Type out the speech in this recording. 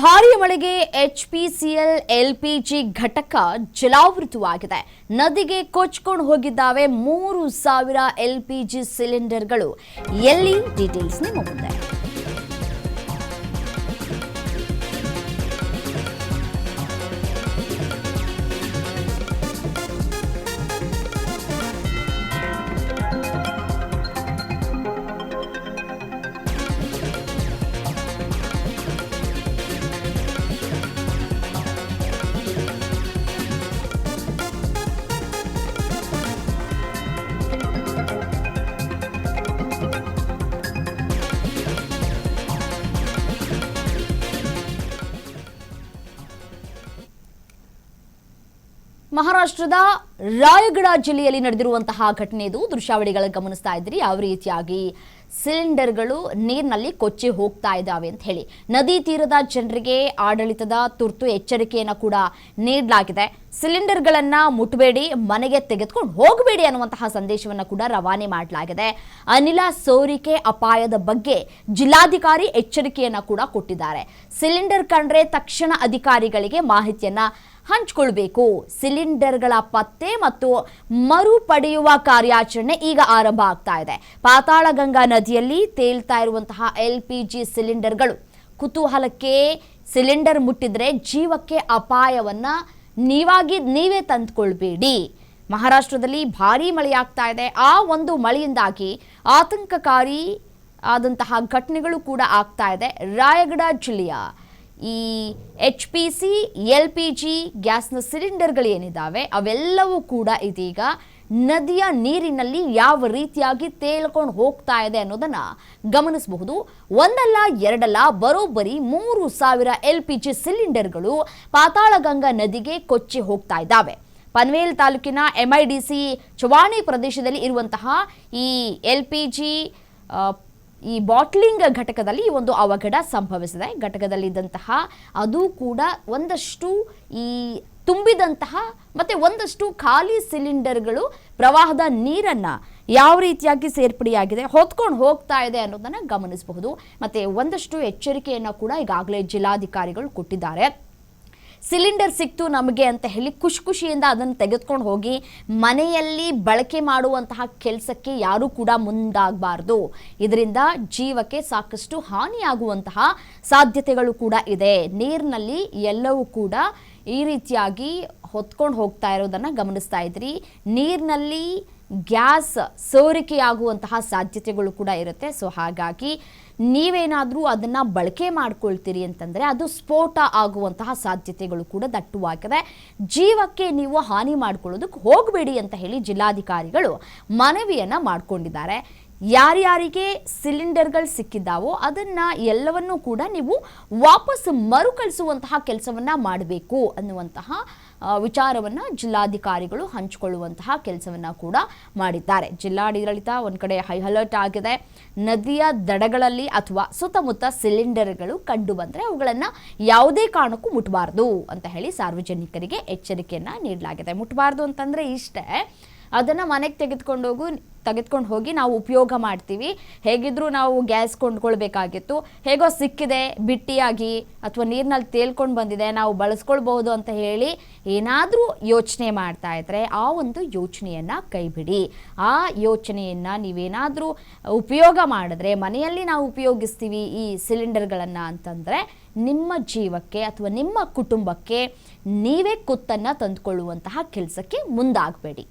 ಭಾರೀ ಮಳೆಗೆ HPCL LPG ಘಟಕ ಜಲಾವೃತವಾಗಿದೆ. ನದಿಗೆ ಕೊಚ್ಚಿಕೊಂಡು ಹೋಗಿದ್ದಾವೆ 3000 ಎಲ್ಪಿಜಿ ಸಿಲಿಂಡರ್ಗಳು. ಎಲ್ಲಿ ಡೀಟೇಲ್ಸ್ ನಿಮ್ಮ ಮುಂದೆ. ಮಹಾರಾಷ್ಟ್ರದ ರಾಯಗಢ ಜಿಲ್ಲೆಯಲ್ಲಿ ನಡೆದಿರುವಂತಹ ಘಟನೆ ಇದು. ದೃಶ್ಯಾವಳಿಗಳ ಗಮನಿಸ್ತಾ ಇದ್ರಿ ಯಾವ ರೀತಿಯಾಗಿ ಸಿಲಿಂಡರ್ಗಳು ನೀರಿನಲ್ಲಿ ಕೊಚ್ಚಿ ಹೋಗ್ತಾ ಇದ್ದಾವೆ ಅಂತ ಹೇಳಿ. ನದಿ ತೀರದ ಜನರಿಗೆ ಆಡಳಿತದ ತುರ್ತು ಎಚ್ಚರಿಕೆಯನ್ನು ಕೂಡ ನೀಡಲಾಗಿದೆ. ಸಿಲಿಂಡರ್ಗಳನ್ನ ಮುಟ್ಟಬೇಡಿ, ಮನೆಗೆ ತೆಗೆದುಕೊಂಡು ಹೋಗಬೇಡಿ ಅನ್ನುವಂತಹ ಸಂದೇಶವನ್ನು ಕೂಡ ರವಾನೆ ಮಾಡಲಾಗಿದೆ. ಅನಿಲ ಸೋರಿಕೆ ಅಪಾಯದ ಬಗ್ಗೆ ಜಿಲ್ಲಾಧಿಕಾರಿ ಎಚ್ಚರಿಕೆಯನ್ನು ಕೂಡ ಕೊಟ್ಟಿದ್ದಾರೆ. ಸಿಲಿಂಡರ್ ಕಂಡ್ರೆ ತಕ್ಷಣ ಅಧಿಕಾರಿಗಳಿಗೆ ಮಾಹಿತಿಯನ್ನ ಹಂಚಿಕೊಳ್ಳಬೇಕು. ಸಿಲಿಂಡರ್ಗಳ ಪತ್ತೆ ಮತ್ತು ಮರುಪಡೆಯುವ ಕಾರ್ಯಾಚರಣೆ ಈಗ ಆರಂಭ ಆಗ್ತಾ ಇದೆ. ಪಾತಾಳಗಂಗಾ ನದಿಯಲ್ಲಿ ತೇಲ್ತಾ ಇರುವಂತಹ ಎಲ್ಪಿಜಿ ಸಿಲಿಂಡರ್ಗಳು ಕುತೂಹಲಕ್ಕೆ ಸಿಲಿಂಡರ್ ಮುಟ್ಟಿದ್ರೆ ಜೀವಕ್ಕೆ ಅಪಾಯವನ್ನ ನೀವೇ ತಂದುಕೊಳ್ಬೇಡಿ. ಮಹಾರಾಷ್ಟ್ರದಲ್ಲಿ ಭಾರೀ ಮಳೆಯಾಗ್ತಾ ಇದೆ. ಆ ಒಂದು ಮಳೆಯಿಂದಾಗಿ ಆತಂಕಕಾರಿ ಆದಂತಹ ಘಟನೆಗಳು ಕೂಡ ಆಗ್ತಾ ಇದೆ. ರಾಯಗಢ ಜಿಲ್ಲೆಯ ಈ ಎಚ್ಪಿಸಿ ಎಲ್ಪಿಜಿ ಗ್ಯಾಸ್ನ ಸಿಲಿಂಡರ್ಗಳೇನಿದ್ದಾವೆ ಅವೆಲ್ಲವೂ ಕೂಡ ಇದೀಗ ನದಿಯ ನೀರಿನಲ್ಲಿ ಯಾವ ರೀತಿಯಾಗಿ ತೇಲ್ಕೊಂಡು ಹೋಗ್ತಾ ಇದೆ ಅನ್ನೋದನ್ನ ಗಮನಿಸಬಹುದು. ಒಂದಲ್ಲ ಎರಡಲ್ಲ ಬರೋಬ್ಬರಿ 3000 ಎಲ್ಪಿಜಿ ಸಿಲಿಂಡರ್ಗಳು ಪಾತಾಳಗಂಗಾ ನದಿಗೆ ಕೊಚ್ಚಿ ಹೋಗ್ತಾ ಇದ್ದಾವೆ. ಪನ್ವೇಲ್ ತಾಲೂಕಿನ ಎಂಐಡಿಸಿ ಚವಾಣಿ ಪ್ರದೇಶದಲ್ಲಿ ಇರುವಂತಹ ಈ ಎಲ್ಪಿಜಿ ಈ ಬಾಟ್ಲಿಂಗ್ ಘಟಕದಲ್ಲಿ ಒಂದು ಅವಘಡ ಸಂಭವಿಸಿದೆ. ಘಟಕದಲ್ಲಿದ್ದಂತಹ ಅದು ಕೂಡ ಒಂದಷ್ಟು ಈ ತುಂಬಿದಂತಹ ಮತ್ತೆ ಒಂದಷ್ಟು ಖಾಲಿ ಸಿಲಿಂಡರ್ಗಳು ಪ್ರವಾಹದ ನೀರನ್ನ ಯಾವ ರೀತಿಯಾಗಿ ಸೇರ್ಪಡೆಯಾಗಿದೆ ಹೊತ್ಕೊಂಡು ಹೋಗ್ತಾ ಇದೆ ಅನ್ನೋದನ್ನ ಗಮನಿಸಬಹುದು. ಮತ್ತೆ ಒಂದಷ್ಟು ಎಚ್ಚರಿಕೆಯನ್ನ ಕೂಡ ಈಗಾಗಲೇ ಜಿಲ್ಲಾಧಿಕಾರಿಗಳು ಕೊಟ್ಟಿದ್ದಾರೆ. ಸಿಲಿಂಡರ್ ಸಿಕ್ತು ನಮಗೆ ಅಂತ ಹೇಳಿ ಖುಷಿಯಿಂದ ಅದನ್ನು ತೆಗೆದುಕೊಂಡು ಹೋಗಿ ಮನೆಯಲ್ಲಿ ಬಳಕೆ ಮಾಡುವಂತಹ ಕೆಲಸಕ್ಕೆ ಯಾರೂ ಕೂಡ ಮುಂದಾಗಬಾರ್ದು. ಇದರಿಂದ ಜೀವಕ್ಕೆ ಸಾಕಷ್ಟು ಹಾನಿಯಾಗುವಂತಹ ಸಾಧ್ಯತೆಗಳು ಕೂಡ ಇದೆ. ನೀರಿನಲ್ಲಿ ಎಲ್ಲವೂ ಕೂಡ ಈ ರೀತಿಯಾಗಿ ಹೊತ್ಕೊಂಡು ಹೋಗ್ತಾ ಇರೋದನ್ನು ಗಮನಿಸ್ತಾ ಇದ್ರಿ. ನೀರಿನಲ್ಲಿ ಗ್ಯಾಸ್ ಸೋರಿಕೆಯಾಗುವಂತಹ ಸಾಧ್ಯತೆಗಳು ಕೂಡ ಇರುತ್ತೆ. ಸೊ ಹಾಗಾಗಿ ನೀವೇನಾದರೂ ಅದನ್ನು ಬಳಕೆ ಮಾಡ್ಕೊಳ್ತೀರಿ ಅಂತಂದರೆ ಅದು ಸ್ಫೋಟ ಆಗುವಂತಹ ಸಾಧ್ಯತೆಗಳು ಕೂಡ ದಟ್ಟವಾಗಿದೆ. ಜೀವಕ್ಕೆ ನೀವು ಹಾನಿ ಮಾಡ್ಕೊಳ್ಳೋದಕ್ಕೆ ಹೋಗಬೇಡಿ ಅಂತ ಹೇಳಿ ಜಿಲ್ಲಾಧಿಕಾರಿಗಳು ಮನವಿಯನ್ನು ಮಾಡಿಕೊಂಡಿದ್ದಾರೆ. ಯಾರ್ಯಾರಿಗೆ ಸಿಲಿಂಡರ್ಗಳು ಸಿಕ್ಕಿದ್ದಾವೋ ಅದನ್ನು ಎಲ್ಲವನ್ನೂ ಕೂಡ ನೀವು ವಾಪಸ್ ಮರುಕಳಿಸುವಂತಹ ಕೆಲಸವನ್ನು ಮಾಡಬೇಕು ಅನ್ನುವಂತಹ ವಿಚಾರವನ್ನು ಜಿಲ್ಲಾಧಿಕಾರಿಗಳು ಹಂಚಿಕೊಳ್ಳುವಂತಹ ಕೆಲಸವನ್ನು ಕೂಡ ಮಾಡಿದ್ದಾರೆ. ಜಿಲ್ಲಾಡಳಿತ ಒಂದು ಕಡೆ ಹೈ ಅಲರ್ಟ್ ಆಗಿದೆ. ನದಿಯ ದಡಗಳಲ್ಲಿ ಅಥವಾ ಸುತ್ತಮುತ್ತ ಸಿಲಿಂಡರ್ಗಳು ಕಂಡು ಬಂದರೆ ಅವುಗಳನ್ನು ಯಾವುದೇ ಕಾರಣಕ್ಕೂ ಮುಟ್ಟಬಾರ್ದು ಅಂತ ಹೇಳಿ ಸಾರ್ವಜನಿಕರಿಗೆ ಎಚ್ಚರಿಕೆಯನ್ನು ನೀಡಲಾಗಿದೆ. ಮುಟ್ಟಬಾರ್ದು ಅಂತಂದರೆ ಇಷ್ಟೇ, ಅದನ್ನು ಮನೆಗೆ ತೆಗೆದುಕೊಂಡು ಹೋಗಿ ನಾವು ಉಪಯೋಗ ಮಾಡ್ತೀವಿ. ಹೇಗಿದ್ರೂ ನಾವು ಗ್ಯಾಸ್ ಕೊಂಡ್ಕೊಳ್ಬೇಕಾಗಿತ್ತು, ಹೇಗೋ ಸಿಕ್ಕಿದೆ ಬಿಟ್ಟಿಯಾಗಿ ಅಥವಾ ನೀರಿನಲ್ಲಿ ತೇಲ್ಕೊಂಡು ಬಂದಿದೆ ನಾವು ಬಳಸ್ಕೊಳ್ಬಹುದು ಅಂತ ಹೇಳಿ ಏನಾದರೂ ಯೋಚನೆ ಮಾಡ್ತಾ ಇದ್ರೆ ಆ ಒಂದು ಯೋಚನೆಯನ್ನು ಕೈಬಿಡಿ. ಆ ಯೋಚನೆಯನ್ನು ನೀವೇನಾದರೂ ಉಪಯೋಗ ಮಾಡಿದ್ರೆ, ಮನೆಯಲ್ಲಿ ನಾವು ಉಪಯೋಗಿಸ್ತೀವಿ ಈ ಸಿಲಿಂಡರ್ಗಳನ್ನು ಅಂತಂದರೆ ನಿಮ್ಮ ಜೀವಕ್ಕೆ ಅಥವಾ ನಿಮ್ಮ ಕುಟುಂಬಕ್ಕೆ ನೀವೇ ಕುತ್ತನ್ನು ತಂದುಕೊಳ್ಳುವಂತಹ ಕೆಲಸಕ್ಕೆ ಮುಂದಾಗಬೇಡಿ.